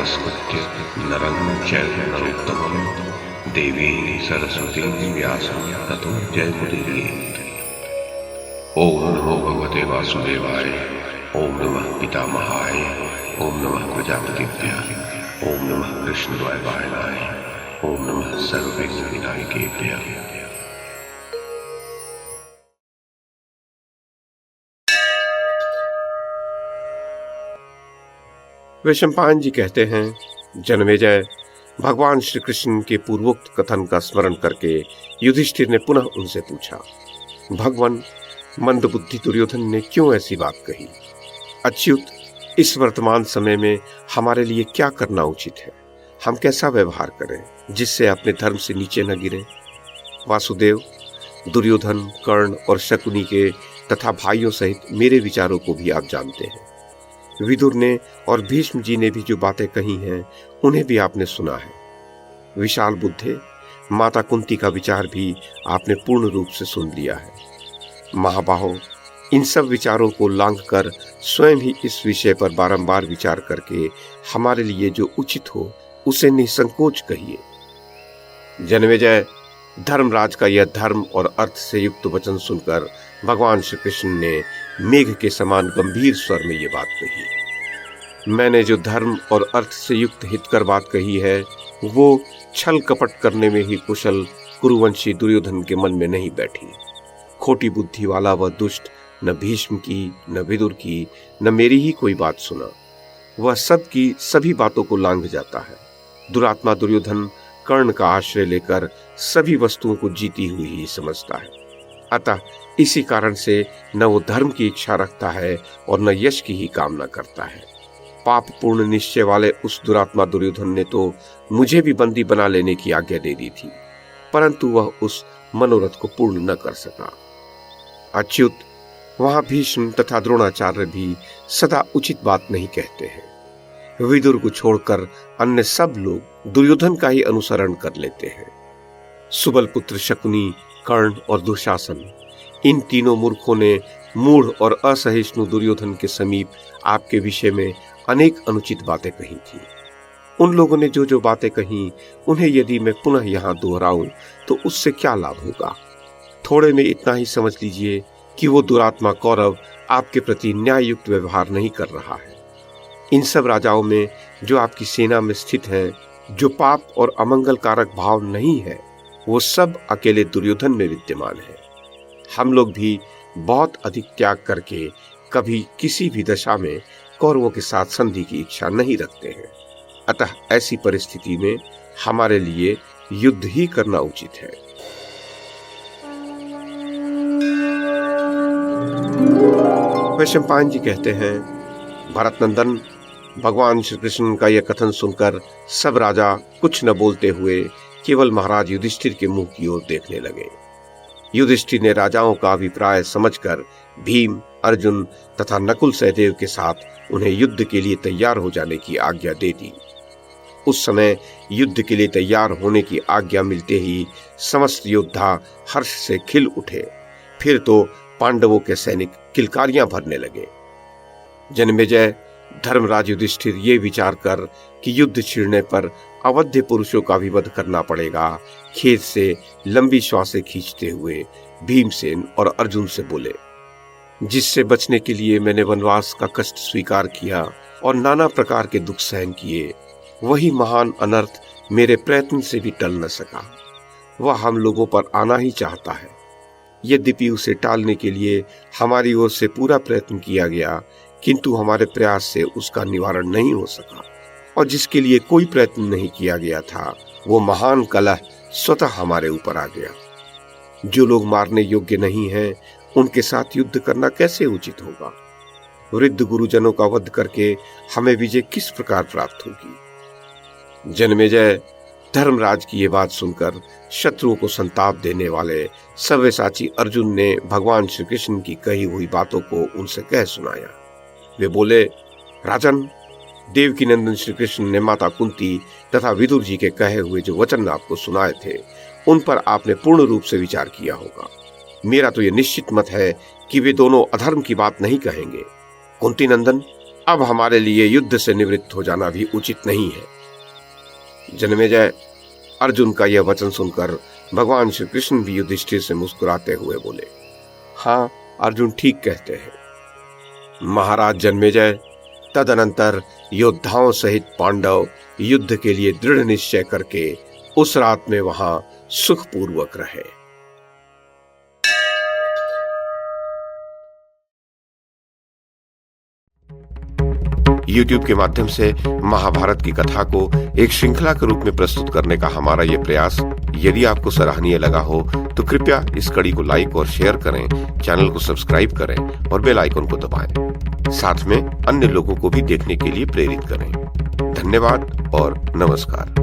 नमस्कृत्य नरं चैव नरोत्तमं देवीं सरस्वतीं व्यासं ततो जयमुदीरयेत्। ओम नमो भगवते वासुदेवाय। ओम नमः पितामहाय। ओम नमः प्रजापतिभ्यः। ओम नमः कृष्णद्वैपायनाय। ओम नमः सर्वविघ्नविनायकेभ्यः। वैशंपायन जी कहते हैं, जन्मेजय, भगवान श्री कृष्ण के पूर्वोक्त कथन का स्मरण करके युधिष्ठिर ने पुनः उनसे पूछा, भगवान, मंदबुद्धि दुर्योधन ने क्यों ऐसी बात कही? अच्युत, इस वर्तमान समय में हमारे लिए क्या करना उचित है? हम कैसा व्यवहार करें जिससे अपने धर्म से नीचे न गिरें? वासुदेव, दुर्योधन, कर्ण और शकुनी के तथा भाइयों सहित मेरे विचारों को भी आप जानते हैं। विदुर ने और भीष्म जी ने भी जो बातें कही हैं उन्हें भी आपने सुना है। विशाल बुद्धे, माता कुंती का विचार भी आपने पूर्ण रूप से सुन लिया है। महाबाहो, इन सब विचारों को लांघकर स्वयं ही इस विषय पर बारंबार विचार करके हमारे लिए जो उचित हो उसे निसंकोच कहिए। जन्मेजय, धर्मराज का यह धर्म और अर्थ से युक्त वचन सुनकर भगवान श्री कृष्ण ने मेघ के समान गंभीर स्वर में ये बात कही। मैंने जो धर्म और अर्थ से युक्त हितकर बात कही है वो छल कपट करने में ही कुशल कुरुवंशी दुर्योधन के मन में नहीं बैठी। खोटी बुद्धि वाला वह दुष्ट न भीष्म की, न विदुर की, न मेरी ही कोई बात सुना। वह सब की सभी बातों को लांघ जाता है। दुरात्मा दुर्योधन कर्ण का आश्रय लेकर सभी वस्तुओं को जीती हुई ही समझता है। अतः इसी कारण से न वो धर्म की इच्छा रखता है और न यश की ही कामना करता है। पाप पूर्ण निश्चय वाले उस दुरात्मा दुर्योधन ने तो मुझे भी बंदी बना लेने की आज्ञा दे दी थी, परंतु वह उस मनोरथ को पूर्ण न कर सका। अच्युत, वहां भीष्म तथा द्रोणाचार्य भी सदा उचित बात नहीं कहते हैं। विदुर को छोड़कर अन्य सब लोग दुर्योधन का ही अनुसरण कर लेते हैं। सुबल पुत्र शकुनी, कर्ण और दुशासन, इन तीनों मूर्खों ने मूढ़ और असहिष्णु दुर्योधन के समीप आपके विषय में अनेक अनुचित बातें कही थी। उन लोगों ने जो जो बातें कही उन्हें यदि मैं पुनः यहाँ दोहराऊं तो उससे क्या लाभ होगा? थोड़े में इतना ही समझ लीजिए कि वो दुरात्मा कौरव आपके प्रति न्याययुक्त व्यवहार नहीं कर रहा है। इन सब राजाओं में जो आपकी सेना में स्थित हैं, जो पाप और अमंगल कारक भाव नहीं है, वो सब अकेले दुर्योधन में विद्यमान है। हम लोग भी बहुत अधिक त्याग करके कभी किसी भी दशा में कौरवों के साथ संधि की इच्छा नहीं रखते हैं। अतः ऐसी परिस्थिति में हमारे लिए युद्ध ही करना उचित है। वैशंपायन जी कहते हैं, भरत नंदन, भगवान श्री कृष्ण का यह कथन सुनकर सब राजा कुछ न बोलते हुए केवल महाराज युधिष्ठिर के मुंह की ओर देखने लगे। युधिष्ठिर ने राजाओं का अभिप्राय समझकर भीम, अर्जुन तथा नकुल सहदेव के साथ उन्हें युद्ध के लिए तैयार हो जाने की आज्ञा दे दी। उस समय युद्ध के लिए तैयार होने की आज्ञा मिलते ही समस्त योद्धा हर्ष से खिल उठे। फिर तो पांडवों के सैनिक किलकारियां भरने लगे। जन्मेजय, धर्मराज युधिष्ठिर ये विचार कर कि युद्ध छिड़ने पर अवध्य पुरुषों का भी वध करना पड़ेगा, खेत से लंबी श्वासें खींचते हुए भीमसेन और अर्जुन से बोले, जिससे बचने के लिए मैंने वनवास का कष्ट स्वीकार किया और नाना प्रकार के दुख सहन किए, वही महान अनर्थ मेरे प्रयत्न से भी टल न सका। वह हम लोगों पर आना ही चाहता है। यद्यपि उसे टालने के लिए हमारी ओर से पूरा प्रयत्न किया गया, किंतु हमारे प्रयास से उसका निवारण नहीं हो सका। और जिसके लिए कोई प्रयत्न नहीं किया गया था, वो महान कलह स्वतः हमारे ऊपर आ गया। जो लोग मारने योग्य नहीं हैं, उनके साथ युद्ध करना कैसे उचित होगा? वृद्ध गुरुजनों का वध करके हमें विजय किस प्रकार प्राप्त होगी? जन्मेजय, धर्मराज की ये बात सुनकर शत्रुओं को संताप देने वाले सव्यसाची अर्जुन ने भगवान श्री कृष्ण की कही हुई बातों को उनसे कह सुनाया। वे बोले, राजन, देवकी नंदन श्री कृष्ण ने माता कुंती तथा विदुर जी के कहे हुए जो वचन आपको सुनाए थे, उन पर आपने पूर्ण रूप से विचार किया होगा। मेरा तो यह निश्चित मत है कि वे दोनों अधर्म की बात नहीं कहेंगे। कुंती नंदन, अब हमारे लिए युद्ध से निवृत्त हो जाना भी उचित नहीं है। जन्मेजय, अर्जुन का यह वचन सुनकर भगवान श्री कृष्ण भी युधिष्ठिर से मुस्कुराते हुए बोले, हाँ, अर्जुन ठीक कहते हैं। महाराज जन्मेजय, तदनंतर योद्धाओं सहित पांडव युद्ध के लिए दृढ़ निश्चय करके उस रात में वहां सुखपूर्वक रहे। YouTube के माध्यम से महाभारत की कथा को एक श्रृंखला के रूप में प्रस्तुत करने का हमारा यह प्रयास यदि आपको सराहनीय लगा हो तो कृपया इस कड़ी को लाइक और शेयर करें, चैनल को सब्सक्राइब करें और बेल आइकन को दबाएं। साथ में अन्य लोगों को भी देखने के लिए प्रेरित करें। धन्यवाद और नमस्कार।